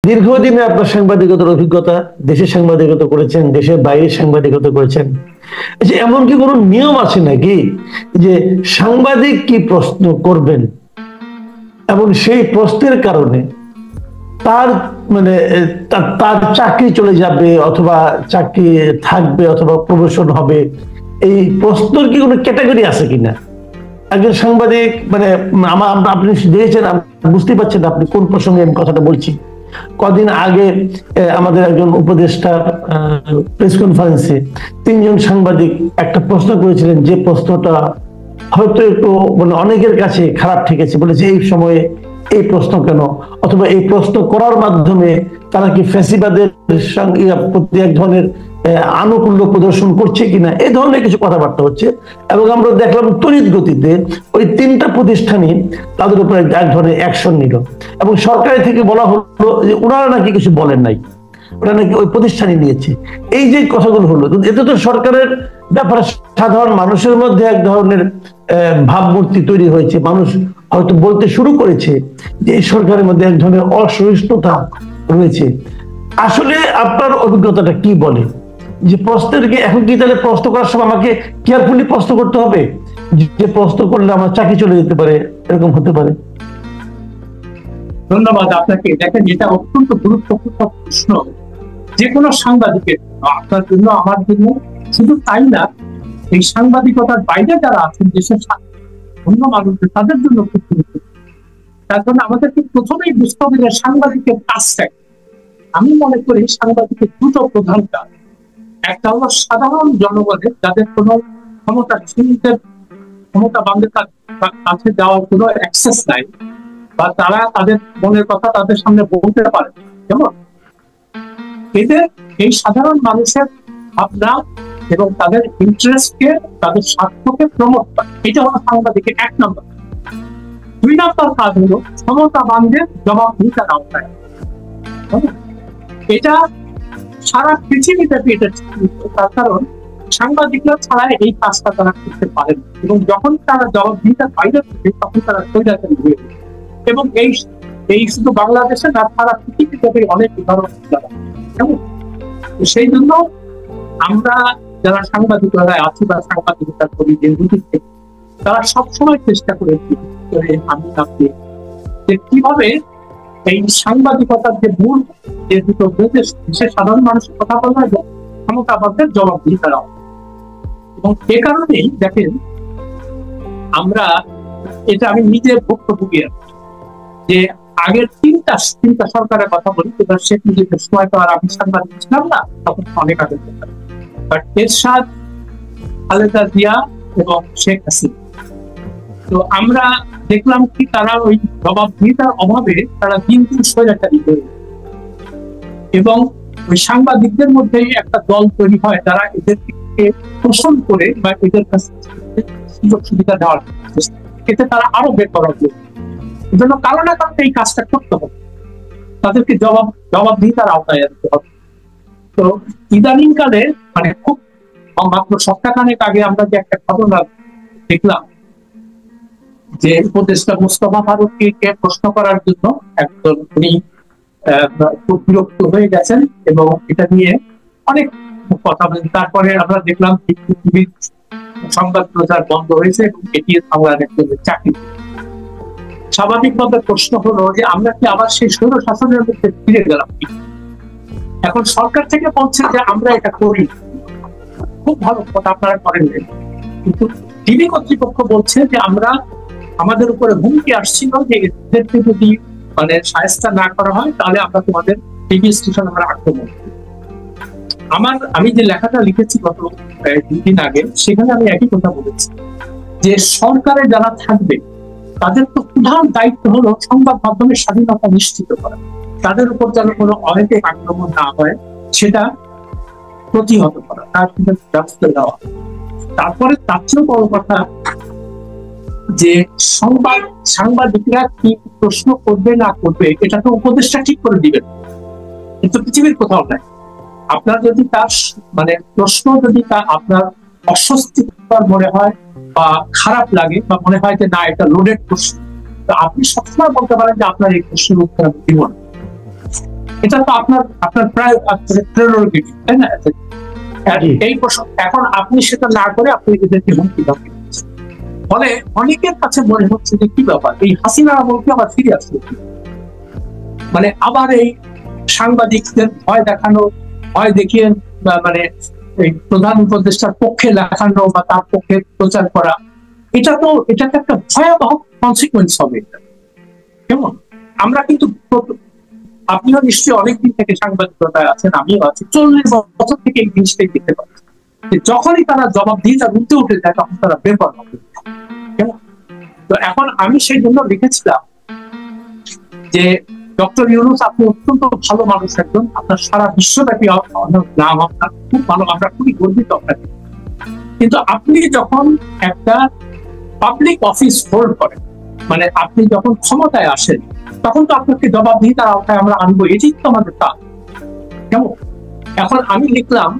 দীর্ঘদিনে আপনার সাংবাদিকতার অভিজ্ঞতা, দেশের সাংবাদিকতা করেছেন, দেশের বাইরে সাংবাদিকতা করেছেন, যে এমন কি কোনো নিয়ম আছে নাকি যে সাংবাদিক কি প্রশ্ন করবেন এবং সেই প্রশ্নের কারণে তার মানে তার চাকরি চলে যাবে অথবা চাকরি থাকবে অথবা প্রমোশন হবে, এই প্রশ্নের কি কোনো ক্যাটাগরি আছে কিনা? একজন সাংবাদিক মানে আপনি দেখেছেন, বুঝতে পারছেন আপনি কোন প্রসঙ্গে আমি কথাটা বলছি। কদিন আগে আমাদের একজন উপদেষ্টা প্রেস কনফারেন্সে 3 জন সাংবাদিক একটা প্রশ্ন করেছিলেন, যে প্রশ্নটা হয়তো একটু মানে অনেকের কাছে খারাপ ঠেকেছে। বলেছে এই সময়ে এই প্রশ্ন কেন, অথবা এই প্রশ্ন করার মাধ্যমে তারা কি ফ্যাসিবাদের প্রতি এক ধরনের আনুকূল্য প্রদর্শন করছে কিনা, এই ধরনের কিছু কথাবার্তা হচ্ছে। এবং আমরা দেখলাম তড়িৎ গতিতে ওই 3টা প্রতিষ্ঠানই তাদের উপর এক ধরনের অ্যাকশন নিল এবং সরকারের থেকে বলা হলো যে ওনারা নাকি কিছু বলেন নাই, ওরা নাকি ওই প্রতিষ্ঠানই নিয়েছে। এই যে কথাগুলো হলো, এতে তো সরকারের ব্যাপারে সাধারণ মানুষের মধ্যে এক ধরনের ভাবমূর্তি তৈরি হয়েছে। মানুষ হয়তো বলতে শুরু করেছে যে এই সরকারের মধ্যে এক ধরনের অসহিষ্ণুতা রয়েছে। আসলে আপনার অভিজ্ঞতাটা কি বলে যে প্রশ্নের কি এখন কি তাহলে প্রশ্ন করার সময় আমাকে কেয়ারফুলি প্রশ্ন করতে হবে, যে প্রশ্ন করলে আমার চাকরি চলে যেতে পারে, এরকম হতে পারে? ধন্যবাদ আপনাকে। দেখেন, এটা অত্যন্ত গুরুত্বপূর্ণ প্রশ্ন যে কোনো সাংবাদিকের, আপনার জন্য, আমার জন্য। শুধু তাই না, এই সাংবাদিকতার বাইরে যারা আছেন দেশের অন্য মানুষদের, তাদের জন্য খুব গুরুত্বপূর্ণ। তার জন্য আমাদেরকে প্রথমেই বুঝতে হবে যে সাংবাদিকের কাজটা। আমি মনে করি সাংবাদিকের 2টো প্রধান কাজ। একটা হলো সাধারণ জনগণের, যাদের কোনো ক্ষমতাবানদের কাছে যাওয়ার কোনো অ্যাক্সেস নাই, বা তারা তাদের মনের কথা তাদের সামনে বলতে পারে, যেমন এদের এই সাধারণ মানুষের ভাবনা এবং তাদের ইন্টারেস্টকে, তাদের স্বার্থকে প্রমোট করে। এটা হলো সাংবাদিকের 1 নম্বর। 2 নম্বর কাজ হলো ক্ষমতাবানদের জবাবদিহিতার আওতায়। এটা সারা পৃথিবীতে তার কারণ সাংবাদিকরা ছাড়া এই কাজটা তারা করতে পারেন, এবং যখন তারা জবাবদিহিতার বাইরে থাকে তখন তারা স্বৈরাচারী হয়ে যায়। এবং এই শুধু বাংলাদেশে না, সারা পৃথিবীতে অনেক উদাহরণ। সেই জন্য আমরা যারা সাংবাদিকরা আছি বা সাংবাদিকতা করি তারা সবসময় চেষ্টা করেছি আমি আপনি যে কিভাবে এই সাংবাদিকতার যে মূল যে 2টো দেশের সাধারণ মানুষের কথা বলা এবং ক্ষমতাবানদের জবাবদিহিতা দেওয়া। এবং এ কারণেই দেখেন, আমরা এটা আমি নিজে ভুক্তভোগী আছি যে আগের তিনটা সরকারের কথা বলি, এবার শেখ মুজিবের সময় তো আর আমি সাংবাদিক ছিলাম না, তখন অনেক আগে। বাট এরশাদ, খালেদা জিয়া এবং শেখ হাসিনা, তো আমরা দেখলাম কি তারা ওই জবাবদিহিতার অভাবে তারা দিন স্বৈরাচারী হয়ে, এবং ওই সাংবাদিকদের মধ্যে একটা দল তৈরি হয় যারা এদেরকে শোষণ করে বা এদের কাছে সুযোগ সুবিধা দেওয়ার চেষ্টা, এতে তারা আরো বেপরোয়া হয়ে। জন্য কারো না কারণে এই কাজটা করতে হবে, তাদেরকে জবাবদিহিতার আওতায় আনতে হবে। তো ইদানিং কালে মানে খুব মাত্র সপ্তাহখানেক আগে আমরা যে একটা ঘটনা দেখলাম যে উপদেষ্টা মোস্তফা ফারুকীকে প্রশ্ন করার জন্য একজন উনি খুব বিরক্ত হয়ে গেছেন এবং এটা নিয়ে অনেক কথা বলেন। তারপরে আমরা দেখলাম পৃথিবীর সংবাদ প্রচার বন্ধ হয়েছে এবং এটি আমরা একজনের চাকরি। স্বাভাবিকভাবে প্রশ্ন হলো যে আমরা কি আবার সেই স্বৈর শাসনের মধ্যে ফিরে গেলাম? এখন সরকার থেকে বলছে যে আমরা এটা করি, খুব ভালো কথা, আপনারা করেন, কিন্তু ডিবি কর্তৃপক্ষ বলছে যে আমাদের উপরে হুমকি আসছিল যে এদেরকে যদি মানে শায়েস্তা না করা হয় তাহলে আমরা তোমাদের টিভি স্টেশন আমরা আক্রমণ করি। আমি যে লেখাটা লিখেছি গত 2 দিন আগে, সেখানে আমি একই কথা বলেছি যে সরকারে যারা থাকবে তাদের তো প্রধান দায়িত্ব হলো সংবাদ মাধ্যমের স্বাধীনতা নিশ্চিত করা, তাদের উপর যেন কোনো অনৈতিক আক্রমণ না হয় সেটা প্রতিহত করা, তার ব্যবস্থা দেওয়া। তারপরে তার চেয়েও বড় কথা যে সাংবাদিকরা কি প্রশ্ন করবে না করবে এটা তো উপদেষ্টা ঠিক করে দিবেন, কিন্তু পৃথিবীর কোথাও নাই। আপনার যদি তার মানে প্রশ্ন যদি তা আপনার অস্বস্তিকর মনে হয় বা খারাপ লাগে বা মনে হয় যে না এটা লোডেড প্রশ্ন, তো আপনি সবসময় বলতে পারেন যে আপনার এই প্রশ্নের উত্তর আমি দিব না। এটা তো আপনার আপনার প্রায় প্রেরোগেটিভ, তাই না? এই প্রশ্ন এখন আপনি সেটা না করে আপনি এদেরকে হুমকি ধামকি দিচ্ছেন। ফলে অনেকের কাছে মনে হচ্ছে যে কি ব্যাপার, এই হাসিনা আমলকে আবার ফিরে আসছে, মানে আবার এই সাংবাদিকদের ভয় দেখানো, ভয় দেখিয়ে মানে এই প্রধান উপদেষ্টার পক্ষে লেখানো বা তার পক্ষে প্রচার করা, এটা তো একটা ভয়াবহ কনসিকুয়েন্স হবে। কেমন? আমরা কিন্তু আপনিও নিশ্চয়ই অনেকদিন থেকে সাংবাদিকতায় আছেন, আমিও আছি, 40 বছর থেকে এই জিনিসটাই দেখতে পাচ্ছি যে যখনই তারা জবাবদিহিতার উঠে উঠে যায় তখন তারা বেপরোয়া হবে। কেমন? তো এখন আমি সেই জন্য লিখেছিলাম যে ডক্টর ইউনূস, আপনি অত্যন্ত ভালো মানুষ একজন, আপনার সারা বিশ্বব্যাপী নাম, আপনার খুব ভালো, আমরা খুবই গর্বিত আপনাকে। কিন্তু আপনি যখন একটা পাবলিক অফিস হোল্ড করেন, মানে আপনি যখন ক্ষমতায় আসেন, তখন তো আপনাকে জবাবদিহিতার আওতায় আমরা আনবো, এটাই তো আমাদের কাজ। কেমন? এখন আমি লিখলাম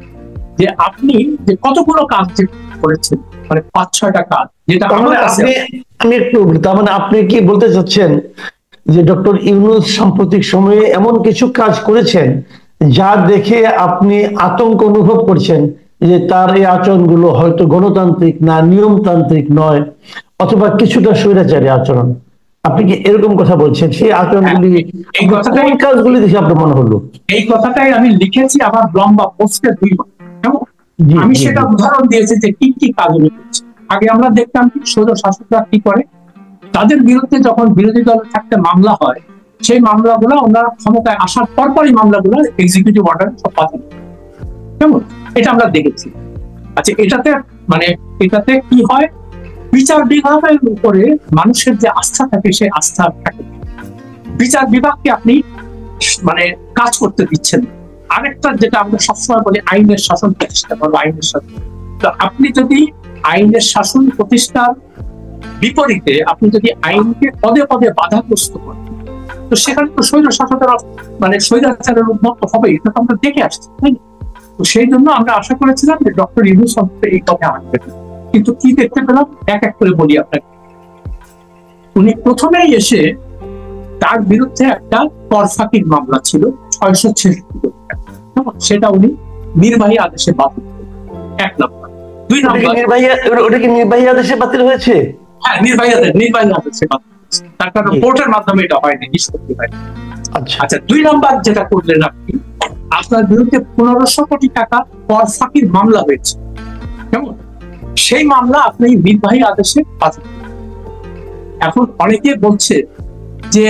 যে আপনি যে কতগুলো কাজ যে করেছেন, মানে 5-6টা কাজ, যেটা আমি একটু, তার মানে আপনি কি বলতে চাচ্ছেন যে ডক্টর ইউনূস সাম্প্রতিক সময়ে এমন কিছু কাজ করেছেন যা দেখে আপনি আতঙ্ক অনুভব করছেন যে তার এই আচরণগুলো হয়তো গণতান্ত্রিক না, নিয়মতান্ত্রিক নয়, অথবা কিছুটা স্বৈরাচারী আচরণ? আপনি কি এরকম কথা বলছেন? সেই আচরণগুলি, এই কথাটাই, কাজগুলি দেখে আপনার মনে হলো? এই কথাটাই আমি লিখেছি আমার লম্বা পোস্টে 2 বার। কেমন? আমি সেটা উদাহরণ দিয়েছি যে কি কি কাজ উনি করছে। আগে আমরা দেখতাম কি স্বৈর শাসকরা কি করে, তাদের বিরুদ্ধে যখন বিরোধী দল থাকতে মামলা হয়, সেই মামলাগুলো ওনারা ক্ষমতায় আসার পরপরই মামলাগুলো এক্সিকিউটিভ অর্ডার সব পাঠান। কেমন? এটা আমরা দেখেছি। আচ্ছা, এটাতে কি হয়, বিচার বিভাগের উপরে মানুষের যে আস্থা থাকে সেই আস্থা থাকে, বিচার বিভাগকে আপনি মানে কাজ করতে দিচ্ছেন। আরেকটা যেটা আমরা সবসময় বলি, আইনের শাসন প্রতিষ্ঠা করবো, আইনের শাসন। তো আপনি যদি আইনের শাসন প্রতিষ্ঠার বিপরীতে আপনি যদি আইনকে পদে পদে বাধাগ্রস্ত করেন, তো সেখানে তো স্বৈর শাসকের মানে স্বৈরাচারের উন্মুক্ত হবে, এটা তো আমরা দেখে আসছি, তাই না? তো সেই জন্য আমরা আশা করেছিলাম যে ডক্টর ইউনূস এই কথা আনবেন, কিন্তু কি দেখতে পেলাম, এক এক করে বলি আপনাকে। উনি প্রথমেই এসে তার বিরুদ্ধে একটা কর ফাঁকির মামলা ছিল 666 কোটি টাকা, সেটা উনি নির্বাহী আদেশে বাতিল করেন, 1 নম্বর। 2 নম্বর, ওটা কি নির্বাহী আদেশে বাতিল হয়েছে? হ্যাঁ, নির্বাহী আদেশে বাতিল হয়েছে, তার কারণ কোর্টের মাধ্যমে এটা হয়নি, নিষ্পত্তি হয়নি। আচ্ছা, 2 নম্বর যেটা করলেন আপনি, আপনার বিরুদ্ধে 1500 কোটি টাকা কর ফাঁকির মামলা হয়েছে। কেমন? সেই মামলা আপনি নির্বাহী আদেশে বাতিল করেন। এখন অনেকে বলছে যে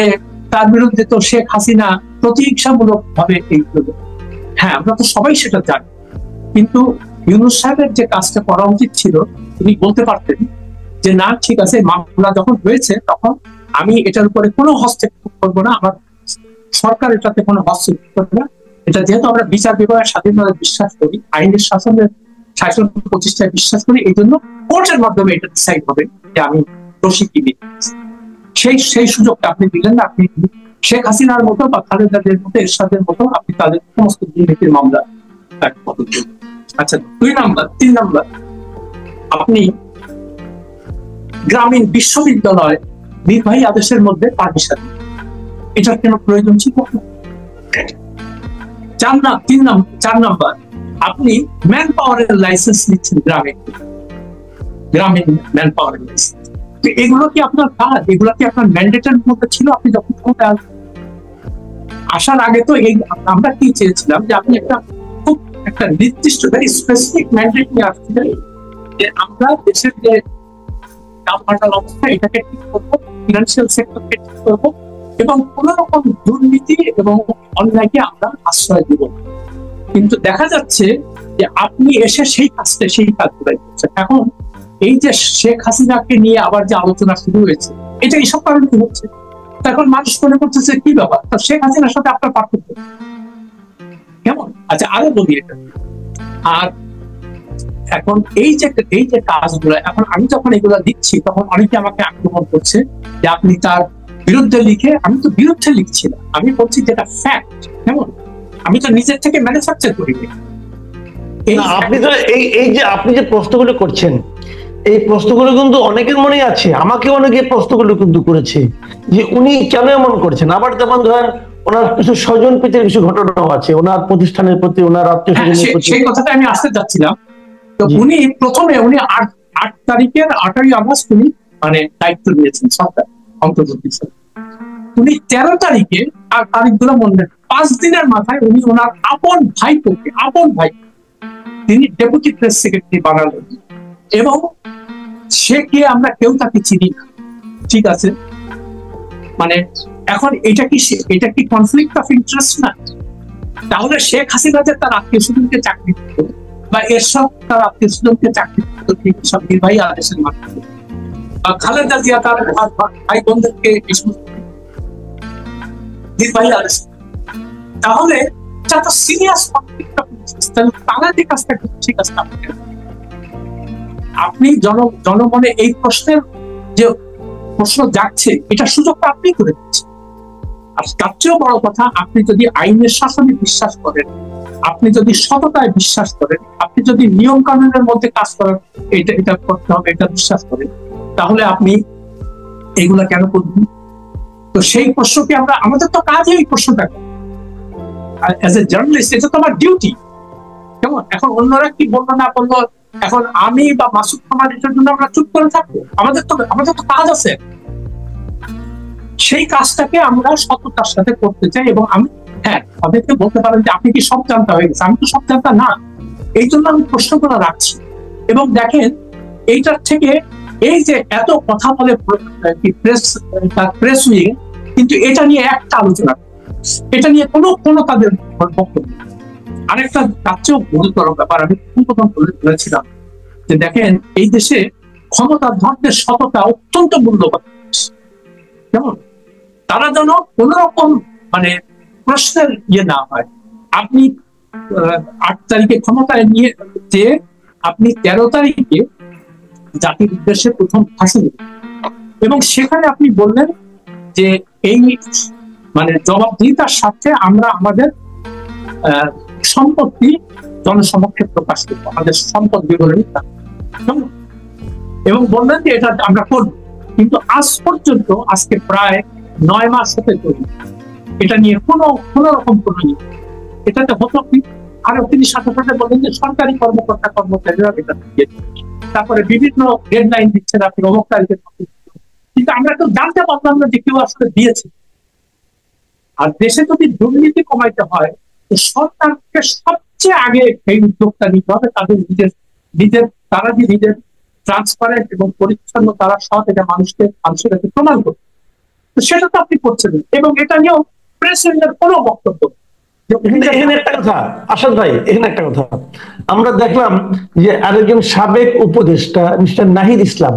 তার বিরুদ্ধে তো শেখ হাসিনা প্রতিহিংসামূলক ভাবে এই করবে। হ্যাঁ, আমরা তো সবাই সেটা জানি, কিন্তু ইউনূস সাহেবের যে কাজটা করা উচিত ছিল, তিনি বলতে পারতেন যে না, ঠিক আছে, মামলা যখন হয়েছে তখন আমি এটার উপরে কোনো হস্তক্ষেপ করবো না, আমার সরকার এটাতে কোনো হস্তক্ষেপ করবে না। এটা যেহেতু আমরা বিচার বিভাগের স্বাধীনতায় বিশ্বাস করি, আইনের শাসন প্রতিষ্ঠায় বিশ্বাস করি, এই জন্য কোর্টের মাধ্যমে এটা ডিসাইড হবে যে আমি দোষী কি নেই। সেই সুযোগটা আপনি দিলেন না। আপনি শেখ হাসিনার মতো বা খালেদাদের মতো, এরশাদের মতো আপনি তাদের সমস্ত দুর্নীতির মামলা। আচ্ছা, 2 নম্বর। 3 নম্বর, আপনি গ্রামীণ বিশ্ববিদ্যালয় নির্বাহী আদেশের মধ্যে পারমিশন, এটার কেন প্রয়োজন ছিল? 4 নম্বর, আপনি ম্যান পাওয়ারের লাইসেন্স নিচ্ছেন, গ্রামীণ ম্যান পাওয়ারের লাইসেন্স। এগুলো কি আপনার কাজ? এগুলো কি আপনার ম্যান্ডেটের মধ্যে ছিল আপনি যখন ক্ষমতায় আসার আগে? তো আমরা কি চেয়েছিলাম যে আপনি একটা নির্দিষ্ট ভেরি স্পেসিফিক ম্যান্ডেট নিয়ে আসছিলেন যে আমরা দেশের যে দাম অবস্থা, এটাকে ঠিক করবো, ফিনান্সিয়াল সেক্টরকে ঠিক করবো, এবং কোন রকম দুর্নীতি এবং অন্যায়কে আমরা আশ্রয় দেব। কিন্তু দেখা যাচ্ছে যে আপনি এসে সেই কাজগুলাই করছেন। এখন এই যে শেখ হাসিনাকে নিয়ে আবার যে আলোচনা শুরু হয়েছে, এটা এইসব কারণে হচ্ছে। তখন মানুষ মনে করতেছে কি ব্যাপার, শেখ হাসিনার সাথে আপনার পার্থক্য কেমন? আচ্ছা, আরো বলি এটা। আর এখন এই যে কাজগুলো, এখন আমি যখন এগুলো লিখছি তখন অনেকে আমাকে আক্রমণ করছে যে আপনি তার বিরুদ্ধে লিখে। আমি তো বিরুদ্ধে লিখছি না, আমি বলছি যেটা ফ্যাক্ট। কেমন? আমি তো নিজের থেকে ম্যানুফ্যাকচার করিনি। আপনি তো আপনি যে প্রশ্নগুলো করছেন, এই প্রশ্নগুলো কিন্তু অনেকের মনে আছে, আমাকে অনেকে প্রশ্নগুলো কিন্তু করেছে যে উনি কেন এমন করছেন। আবার যেমন ধরেন ওনার কিছু স্বজন প্রীতির কিছু ঘটনাও আছে, ওনার প্রতিষ্ঠানের প্রতি, ওনার আত্মীয় স্বজনের প্রতি। সেই কথাটা আমি আসতে যাচ্ছিলাম। তো জি। উনি প্রথমে 8 আগস্ট উনি মানে দায়িত্ব নিয়েছেন সরকার অন্তর্বর্তী সরকার। উনি 13 তারিখে, আর তারিখগুলো মনে 5 দিনের মাথায় উনি ওনার আপন ভাই তিনি ডেপুটি প্রেস সেক্রেটারি বানালেন, এবং সে কে আমরা কেউ তাকে চিনি না। ঠিক আছে, মানে এখন এটা কি কনফ্লিক্ট অফ ইন্টারেস্ট না? তাহলে শেখ হাসিনা যে তার আত্মীয় স্বজনকে চাকরি দিত, বা এরসব তার আত্মীয় স্বজনকে চাকরি দিত ঠিক সব নির্বাহী আদেশের মাধ্যমে, বা খালেদা জিয়া তার ভাই বোনদেরকে নির্বাহী আদেশ, তাহলে যত সিরিয়াস কনফ্লিক্ট অফ ইন্টারেস্ট, তাহলে তাদের কাছ থেকে ঠিক আছে আপনি জনমনে এই প্রশ্নের যে প্রশ্ন যাচ্ছে, এটা সুযোগটা আপনি করে দিচ্ছেন। আর তার চেয়েও বড় কথা, আপনি যদি আইনের শাসনে বিশ্বাস করেন, আপনি যদি সততায় বিশ্বাস করেন, আপনি যদি নিয়ম কানুনের মধ্যে কাজ করেন, এটা করতে হবে এটা বিশ্বাস করেন, তাহলে আপনি এইগুলা কেন করবেন? তো সেই প্রশ্নকে আমাদের তো কাজই এই প্রশ্নটা, অ্যাজ এ জার্নালিস্ট এটা তো আমার ডিউটি। কেমন? এখন অন্যরা কি বললো না বললো, এখন আমি বা মাসুদ খামারের জন্য আমরা চুপ করে থাকবো? আমাদের তো কাজ আছে। সেই কাজটাকে আমরা সততার সাথে করতে চাই। এবং আমি তাদেরকে বলতে পারেন যে আপনি কি সব জানতা হয়ে গেছে? আমি তো সব জানতা না, এই জন্য আমি প্রশ্নগুলো রাখছি। এবং দেখেন, এইটার থেকে এই যে এত কথা বলে প্রেস উইং, কিন্তু এটা নিয়ে একটা আলোচনা, এটা নিয়ে কোনো তাদের বক্তব্য। আরেকটা তার চেয়েও গুরুতর ব্যাপার আমি প্রথম বলেছিলাম যে দেখেন, এই দেশে ক্ষমতাধরদের সততা অত্যন্ত মূল্যবান। কেমন? তারা যেন কোন রকম মানে প্রশ্নের না হয়। আপনি 8 তারিখে ক্ষমতায় নিয়ে যে আপনি 13 তারিখে জাতির উদ্দেশ্যে প্রথম ভাষণ, এবং সেখানে আপনি বললেন যে এই মানে জবাবদিহিতার সাথে আমরা আমাদের সম্পত্তি জনসমক্ষে প্রকাশ করবো, আমাদের সম্পদ বিবরণী, এবং বললেন যে এটা আমরা করবো। কিন্তু আজ পর্যন্ত, আজকে প্রায় 9 মাস হতে চলি, এটা নিয়ে কোন রকম এটাতে হতো কি? আরো তিনি সাথে সাথে বললেন যে সরকারি কর্মচারীরা এটা দিয়ে, তারপরে বিভিন্ন ডেডলাইন দিচ্ছেন আপনি অমুক তারিখে, কিন্তু আমরা তো জানতে পারলাম না যে কেউ আসলে দিয়েছে। আর দেশে যদি দুর্নীতি কমাইতে হয়, তো সরকারকে সবচেয়ে আগে এই উদ্যোগটা নিতে হবে, তাদের তারা যে নিজের ট্রান্সপারেন্ট এবং পরিচ্ছন্ন, তারা সৎ, এটা মানুষের কাছে প্রমাণ করবে। তো সেটা তো আপনি করছেন, এবং এটা নিয়েও প্রেসিডেন্টের কোনো বক্তব্য। এখানে একটা কথা, আসাদ ভাই, এখানে একটা কথা আমরা দেখলাম যে আরেকজন সাবেক উপদেষ্টা মিস্টার নাহিদ ইসলাম,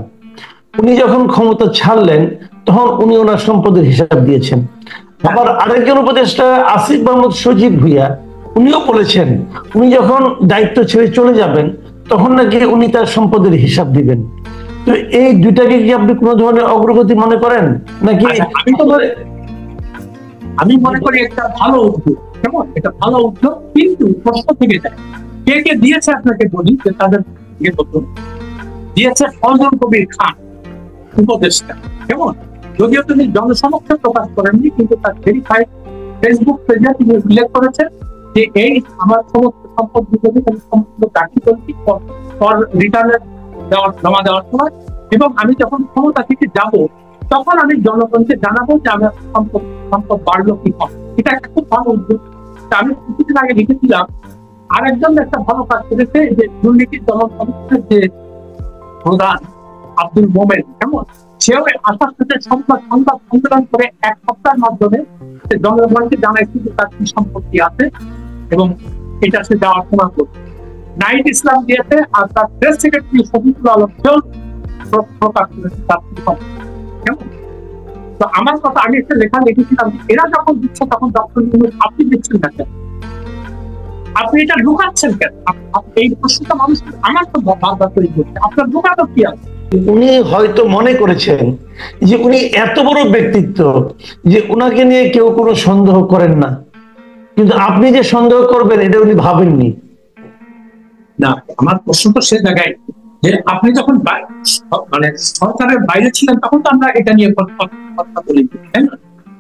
উনি যখন ক্ষমতা ছাড়লেন তখন উনি ওনার সম্পদের হিসাব দিয়েছেন। আবার আরেকজন উপদেষ্টা আসিফ মাহমুদ সজীব ভুইয়া, উনিও বলেছেন উনি যখন দায়িত্ব ছেড়ে চলে যাবেন তখন নাকি উনি তার সম্পদের হিসাব দিবেন। তো এই দুইটাকে কি আপনি কোন ধরনের অগ্রগতি মনে করেন নাকি? আমি মনে করি একটা ভালো উদ্যোগ। কেমন? এটা ভালো উদ্যোগ, কিন্তু প্রশ্ন থেকে যায় কে কে দিয়েছে। আপনাকে বলি যে তাদের দিয়েছে ফজল কবির খান, উপদেষ্টা। কেমন? যদিও তিনি জনসমক্ষে প্রকাশ করেননি, কিন্তু তার ভেরিফাইড ফেসবুক পেজে তিনি উল্লেখ করেছেন যে এই আমার সমস্ত সম্পদ বিরোধী সমস্ত দাখিল করেছি ফর রিটার্নের জমা দেওয়ার সময়, এবং আমি যখন ক্ষমতা থেকে যাব তখন আমি জনগণকে জানাবো যে আমার সম্পদ বাড়লো কি কম। এটা একটা খুব ভালো উদ্যোগ। আমি কিছুদিন আগে লিখেছিলাম আরেকজন একটা ভালো কাজ করেছে, যে দুর্নীতির দমন কমিশনের যে প্রধান আব্দুল মোমেন, কেমন? সেও আসার সাথে সংবাদ সম্মেলন করে 1 সপ্তাহের মাধ্যমে জনগণকে জানাইছে যে তার কি সম্পত্তি আছে এবং এটা সে দেওয়ার সময় করবে। নাহিদ ইসলাম দিয়েছে, আর তার প্রেস সেক্রেটারি শফিকুল আলম সেও প্রকাশ করেছে তার কি সম্পত্তি। কেমন? তো আমার কথা, আমি একটা লেখা লিখেছিলাম, এরা যখন দিচ্ছে তখন ডক্টর ইউনূস আপনি দিচ্ছেন না কেন? আপনি এটা লুকাচ্ছেন কেন? এই প্রশ্নটা মানুষ আমার তো বারবার তৈরি করছে, আপনার লুকানো কি আছে? উনি হয়তো মনে করেছেন যে উনি এত বড় ব্যক্তিত্ব যে উনাকে নিয়ে কেউ কোনো সন্দেহ করেন না, কিন্তু আপনি যে সন্দেহ করবেন এটা উনি ভাবেননি। না, আমার প্রশ্ন তো সে জায়গায় যে আপনি যখন মানে সরকারের বাইরে ছিলেন তখন তো আমরা এটা নিয়ে কথা বলি, তাই না?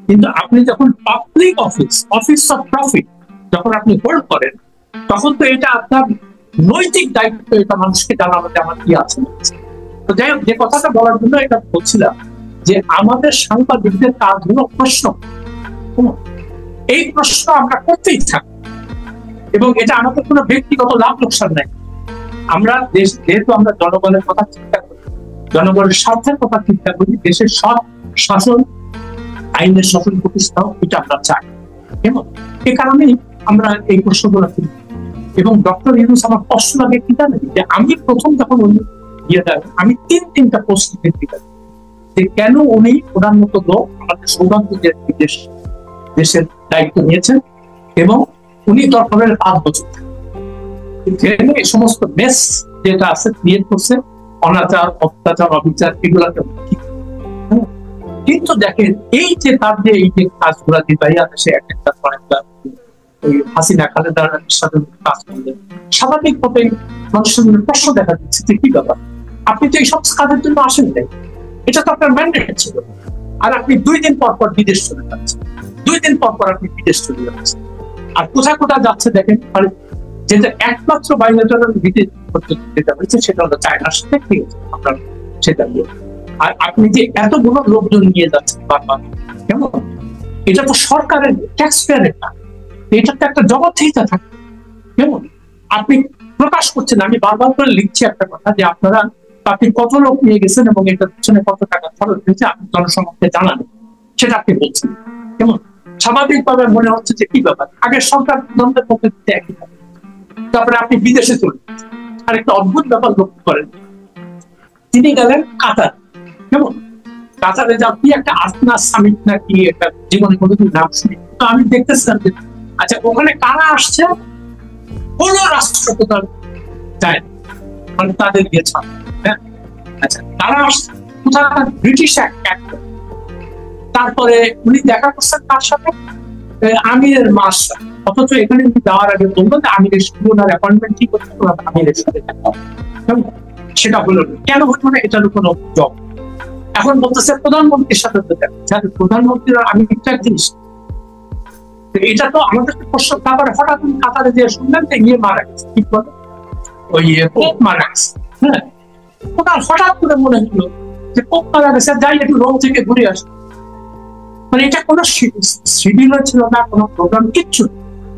কিন্তু আপনি যখন public office, office of profit যখন আপনি হোল্ড করেন, তখন তো এটা আপনার নৈতিক দায়িত্ব, এটা মানুষকে জানানো যে আমার কি আছে। তো যাই হোক, যে কথাটা বলার জন্য এটা বলছিলাম যে আমাদের সাংবাদিকদের কাজ হলো প্রশ্ন, এই প্রশ্ন আমরা করতেই থাকি, এবং এটা আমাদের কোনো ব্যক্তিগত লাভ লোকসান নাই। আমরা যেহেতু আমরা জনগণের কথা চিন্তা করি, জনগণের স্বার্থের কথা চিন্তা করি, দেশের সব শাসন, আইনের শাসন প্রতিষ্ঠা, এটা আমরা চাই। এবং এ কারণেই আমরা এই প্রশ্নগুলো করি। এবং ডক্টর ইউনূস আমার কষ্ট লাগে কি জানেন, যে আমি প্রথম যখন উনি আমি তিনটা প্রশ্ন দিতাম যে কেন উনি ওনার মতো লোক আমাদের সৌভাগ্য দেশের দায়িত্ব নিয়েছেন, এবং উনি দরকারের 5 বছর জেনে এই সমস্ত মেস যেটা আছে ক্রিয়েট করছে, অনাচার, অত্যাচার, অবিচার, এগুলাকে। কিন্তু দেখেন এই যে তার যে এই যে কাজগুলা দিবাইয়া দেশে একটা ওই হাসিনা খালেদার সাথে কাজ করলেন, স্বাভাবিকভাবে মানুষের মনে প্রশ্ন দেখা দিচ্ছে যে কি ব্যাপার, আপনি তো এইসব কাজের জন্য আসেন নাই, এটা তো আপনার ম্যান্ডেট ছিল, আর আপনি 2 দিন পর পর বিদেশ চলে যাচ্ছেন, 2 দিন পর পর আপনি বিদেশ চলে যাচ্ছেন। আর কোথায় কোথায় যাচ্ছে দেখেন, যেটা একমাত্র বাইলেটারাল বিদেশ যেটা হয়েছে সেটা হলো চায়নার সাথে, ঠিক আছে আপনার সেটা নিয়ে। আর আপনি যে এতগুলো লোকজন নিয়ে যাচ্ছেন বারবার, কেমন, এটা তো সরকারের ট্যাক্স পেয়ারের না, এটা তো একটা জবাবদিহিতা থাকে। কেমন আপনি প্রকাশ করছেন, আমি বারবার করে লিখছি একটা কথা যে আপনি কত লোক নিয়ে গেছেন এবং এটার পিছনে কত টাকা খরচ হয়েছে আপনি জনসমক্ষে জানান, সেটা আপনি বলছেন। কেমন স্বাভাবিকভাবে মনে হচ্ছে যে কি ব্যাপার, আগের সরকার প্রধানদের পক্ষে একই থাকে, তারপরে আপনি বিদেশে চলে যাচ্ছেন। আর একটা অদ্ভুত ব্যাপার লক্ষ্য করেন, তিনি গেলেন কাতার। কেমন কাতারে যা কি একটা আসনা সামিট নাকি একটা, জীবনে কোনোদিন নাম শুনি, তো আমি দেখতেছিলাম যে আচ্ছা ওখানে কারা আসছে, কোন রাষ্ট্রপ্রধান যায় না, মানে তাদের গিয়েছে। হ্যাঁ, আচ্ছা তারা আসছে কোথাকার ব্রিটিশ অ্যাক্টর। তারপরে উনি দেখা করছেন তার সাথে আমিরের মাস, অথচ এখানে যাওয়ার আগে বলবো যে আমিরের সাথে ওনার অ্যাপয়েন্টমেন্ট ঠিক করতে, আমিরের সাথে সেটা হলো কেন হলো না, এটার কোনো জব। এখন বলতেছে প্রধানমন্ত্রীর সাথে প্রধানমন্ত্রীর আমি একটা জিনিস, এটা তো আমাদের প্রশ্ন। তারপরে হঠাৎ কাতারে যে শুনলেন যে ইয়ে মারা গেছে, কি বলে ওই পোপ মারা গেছে। হ্যাঁ, ওটা হঠাৎ করে মনে হলো যে পোপ মারা গেছে, যাই একটু রোম থেকে ঘুরে আসে। মানে এটা কোনো শিডিউল ছিল না, কোনো প্রোগ্রাম, কিচ্ছু।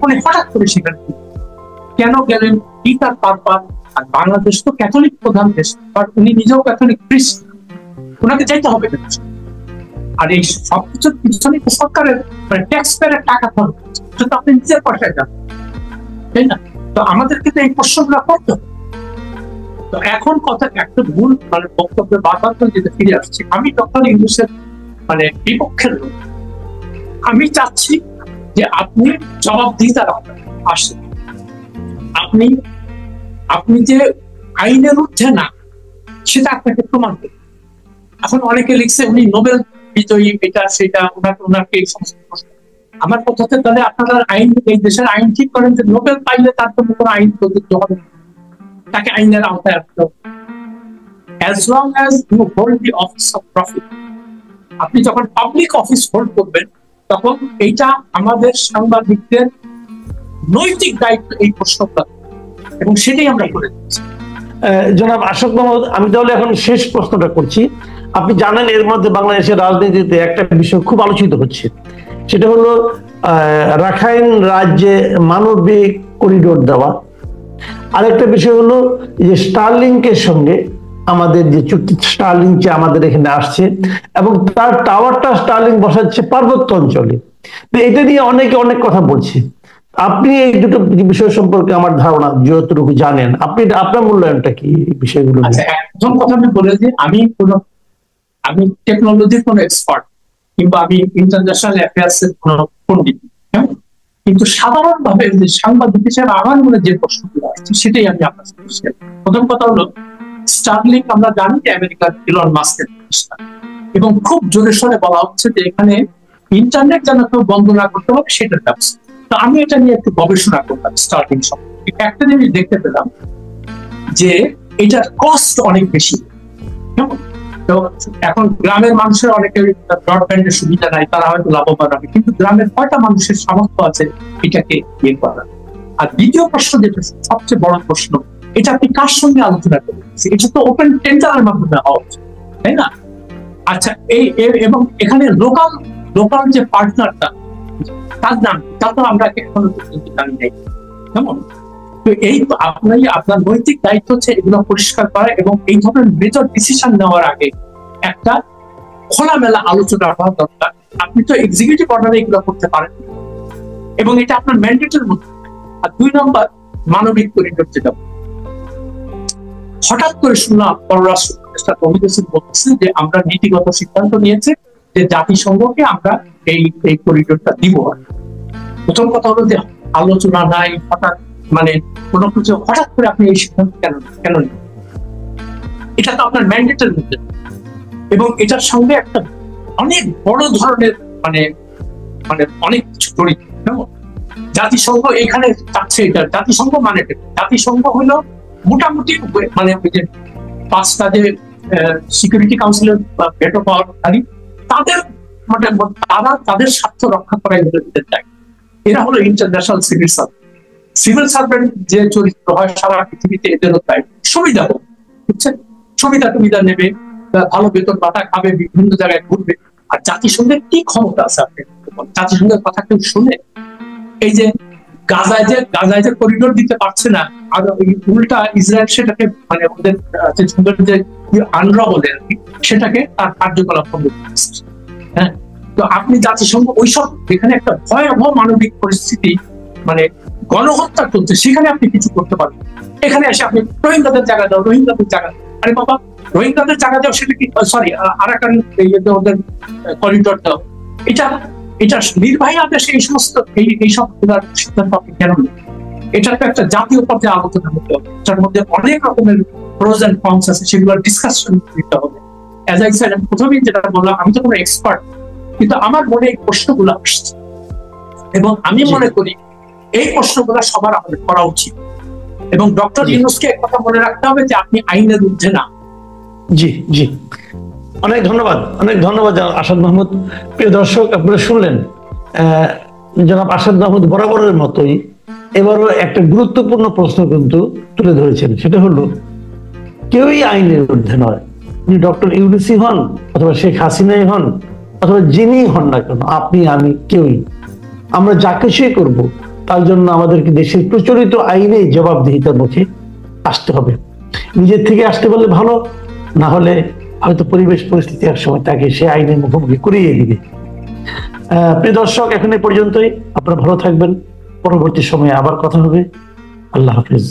মানে হঠাৎ করে সেখানে কেন গেলেন, কি তার পারপাস। আর বাংলাদেশ তো ক্যাথলিক প্রধান দেশ, বাট উনি নিজেও ক্যাথলিক খ্রিস্ট, ওনাকে যাইতে হবে না। আর এই সবকিছুর পিছনে সরকারের মানে ট্যাক্স পেয়ারের টাকা খরচ, সেটা আপনি নিজের পয়সায় যান, তাই না? তো আমাদের কিন্তু এই প্রশ্নগুলো করতে হবে। তো এখন কথা একটা ভুল মানে বক্তব্যে বারবার করে যেতে ফিরে আসছে, আমি ডক্টর ইউনূসের মানে বিপক্ষের লোক। আমি চাচ্ছি যে আপনি জবাবদিহিতার আসেন, আপনি যে আইনের ঊর্ধ্বে না সেটা আপনাকে প্রমাণ করবে। এখন অনেকে লিখছে উনি নোবেল বিজয়ী, এটা সেটা, ওনাকে এই সমস্ত প্রশ্ন। আমার কথাতে তাহলে আপনারা আইন, এই দেশের আইন ঠিক করেন যে নোবেল পাইলে তার তো কোনো আইন প্রযোজ্য হবে, তাকে আইনের আওতায় আসতে হবে। As long as you hold the office of profit, আপনি যখন পাবলিক অফিস হোল্ড করবেন তখন এইটা আমাদের সাংবাদিকদের নৈতিক দায়িত্ব এই প্রশ্নটা, এবং সেটাই আমরা করে দিচ্ছি। জনাব আশরাফ মাহমুদ, আমি তাহলে এখন শেষ প্রশ্নটা করছি। আপনি জানেন এর মধ্যে বাংলাদেশের রাজনীতিতে একটা বিষয় খুব আলোচিত হচ্ছে, সেটা হলো রাখাইন রাজ্যে মানবিক করিডোর দেওয়া। আরেকটা বিষয় হলো যে স্টারলিংকের সঙ্গে আমাদের যে চুক্তি, স্টারলিং যে আমাদের এখানে আসছে এবং তার টাওয়ারটা স্টারলিং বসাচ্ছে পার্বত্য অঞ্চলে। এটা নিয়ে অনেকে অনেক কথা বলছে। আপনি এই দুটো বিষয় সম্পর্কে আমার ধারণা যতটুকু জানেন, আপনি আপনার মূল্যায়নটা কি এই বিষয়গুলো? আচ্ছা, একজন কথা আমি বলে যে আমি টেকনোলজির কোনো এক্সপার্ট কিংবা আমি ইন্টারন্যাশনাল অ্যাফেয়ার্স এর কোনো পণ্ডিত, কিন্তু সাধারণভাবে যে সাংবাদিক হিসেবে আমার মনে যে প্রশ্নগুলো আসছে সেটাই আমি আপনার সাথে শেয়ার করি। প্রথম কথা হলো, স্টারলিং আমরা জানি যে আমেরিকার ইলন মাস্কের প্রতিষ্ঠান, এবং খুব জোরে সোরে বলা হচ্ছে যে এখানে ইন্টারনেট যেন কেউ বন্ধ না করতে পারে সেটার ব্যবস্থা। তো আমি এটা নিয়ে একটু গবেষণা করলাম স্টারলিং সম্পর্কে। একটা জিনিস দেখতে পেলাম যে এটার কস্ট অনেক বেশি। তো এখন গ্রামের মানুষের অনেকের ব্রডব্যান্ডের সুবিধা নাই, তারা হয়তো লাভবান হবে, কিন্তু গ্রামের কয়টা মানুষের সামর্থ্য আছে এটাকে ইয়ে করার? আর দ্বিতীয় প্রশ্ন, যেটা সবচেয়ে বড় প্রশ্ন, এটা আপনি কার সঙ্গে আলোচনা করবেন? এটা তো ওপেন টেন্ডারের মাধ্যমে হওয়া উচিত, তাই না? আচ্ছা, এবং এখানে লোকাল লোকাল যে পার্টনারটা, তার নাম, তা তো আমরা এখনো পর্যন্ত জানি নাই, কেমন? তো এই তো আপনার নৈতিক দায়িত্ব হচ্ছে এগুলো পরিষ্কার করা, এবং এই ধরনের মেজর ডিসিশন নেওয়ার আগে একটা খোলামেলা আলোচনা হওয়া দরকার। আপনি তো এক্সিকিউটিভ অর্ডারে এগুলো করতে পারেন, এবং এটা আপনার ম্যান্ডেটের মধ্যে। আর 2 নম্বর, মানবিক করিডোর যেটা হঠাৎ করে শুনলাম পররাষ্ট্র উপদেষ্টা তৌহিদ হোসেন বলতেছে যে আমরা নীতিগত সিদ্ধান্ত নিয়েছে যে জাতিসংঘকে আমরা এই করিডোরটা দিব। প্রথম কথা হলো যে আলোচনা নাই, হঠাৎ মানে কোনো কিছু হঠাৎ করে আপনি এই সিদ্ধান্ত কেন নেন? এটা তো আপনার ম্যান্ডেটের মধ্যে, এবং এটার সঙ্গে একটা অনেক বড় ধরনের মানে মানে অনেক কিছু জড়িত। জাতিসংঘ এখানে চাচ্ছে এটা, জাতিসংঘ মানে জাতিসংঘ হলো মোটামুটি মানে ওই যে 5টা যে সিকিউরিটি কাউন্সিলের ভেটো পাওয়ারধারী, তাদের মানে তারা তাদের স্বার্থ রক্ষা করাই এদের চায়। এরা হলো international civil servant. Civil servant যে চরিত্র হয় সারা পৃথিবীতে এদেরও তাই, সুবিধা হবে, বুঝছেন? সুবিধা নেবে, ভালো বেতন ভাতা খাবে, বিভিন্ন জায়গায় ঘুরবে। আর জাতিসংঘের কি ক্ষমতা আছে? আপনি জাতিসংঘের কথা কেউ শুনে? এই যে গাজায় যে করিডোর দিতে পারছে না, আর উল্টা ইসরায়েল সেটাকে মানে ওদের যে আনরা বলে আর কি, সেটাকে তার কার্যকলাপ বন্ধ করছে। হ্যাঁ, তো আপনি জাতিসংঘ ওইসব যেখানে একটা ভয়াবহ মানবিক পরিস্থিতি মানে গণহত্যা চলছে, সেখানে আপনি কিছু করতে পারবেন। এখানে এসে আপনি রোহিঙ্গাদের জায়গা দাও, রোহিঙ্গাদের জায়গা, আরে বাবা রোহিঙ্গাদের জায়গা দাও, সেটা কি সরি আরাকান ওদের করিডোর দাও, এটা নির্বাহী আদেশে এই সমস্ত এইসব সিদ্ধান্ত আপনি কেন নেন? এটা তো একটা জাতীয় পর্যায়ে আলোচনা করতে হবে, এটার মধ্যে অনেক রকমের প্রোজ এন্ড কনস আছে, সেগুলোর ডিসকাশন দিতে হবে। অ্যাজ আই সেড, আমি প্রথমেই যেটা বললাম, আমি তো কোনো এক্সপার্ট, কিন্তু আমার মনে এই প্রশ্নগুলো আসছে, এবং আমি মনে করি এই প্রশ্নগুলো সবার আমাদের করা উচিত। এবং ডক্টর ইউনূসকে এক কথা মনে রাখতে হবে যে আপনি আইনের ঊর্ধ্বে না। জি জি, অনেক ধন্যবাদ আসাদ মাহমুদ। প্রিয় দর্শক, আপনারা শুনলেন জনাব আসাদ মাহমুদ বরাবরের মতোই এবারও একটা গুরুত্বপূর্ণ প্রশ্ন কিন্তু তুলে ধরেছেন। সেটা হলো, কেউই আইনের ঊর্ধ্বে নয়। ডক্টর ইউনূসই হন, অথবা শেখ হাসিনাই হন, অথবা যিনি হন না কেন, আপনি আমি কেউই, আমরা যা কিছুই করব তার জন্য আমাদেরকে দেশের প্রচলিত আইনে জবাবদিহিতার মুখে আসতে হবে। নিজের থেকে আসতে বললে ভালো, না হলে হয়তো পরিবেশ পরিস্থিতি এক সময় তাকে সে আইনের মুখোমুখি করিয়ে দিবে। প্রিয় দর্শক, এখন এই পর্যন্তই। আপনারা ভালো থাকবেন, পরবর্তী সময়ে আবার কথা হবে। আল্লাহ হাফিজ।